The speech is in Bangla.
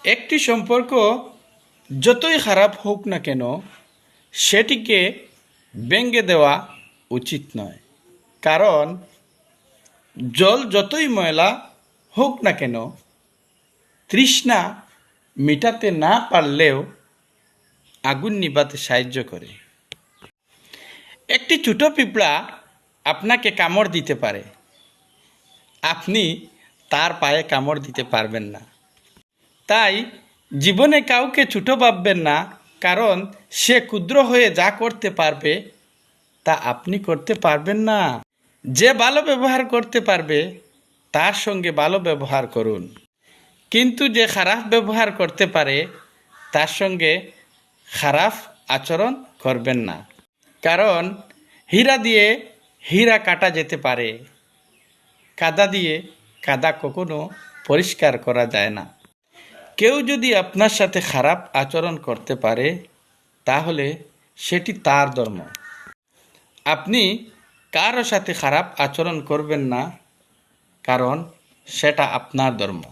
একটি সম্পর্ক যতই খারাপ হোক না কেন সেটিকে ভেঙে দেওয়া উচিত নয়। কারণ জল যতই ময়লা হোক না কেন তৃষ্ণা মেটাতে না পারলেও আগুন নিভাতে সাহায্য করে। একটি ছোট পিঁপড়া আপনাকে কামড় দিতে পারে, আপনি তার পায়ে কামড় দিতে পারবেন না। তাই জীবনে কাউকে ছোট ভাববেন না, কারণ সে ক্ষুদ্র হয়ে যা করতে পারবে তা আপনি করতে পারবেন না। যে ভালো ব্যবহার করতে পারবে তার সঙ্গে ভালো ব্যবহার করুন, কিন্তু যে খারাপ ব্যবহার করতে পারে তার সঙ্গে খারাপ আচরণ করবেন না। কারণ হীরা দিয়ে হীরা কাটা যেতে পারে, কাদা দিয়ে কাদা কখনো পরিষ্কার করা যায় না। কেউ যদি আপনার সাথে খারাপ আচরণ করতে পারে তাহলে সেটি তার ধর্ম। আপনি কারো সাথে খারাপ আচরণ করবেন না, কারণ সেটা আপনার ধর্ম।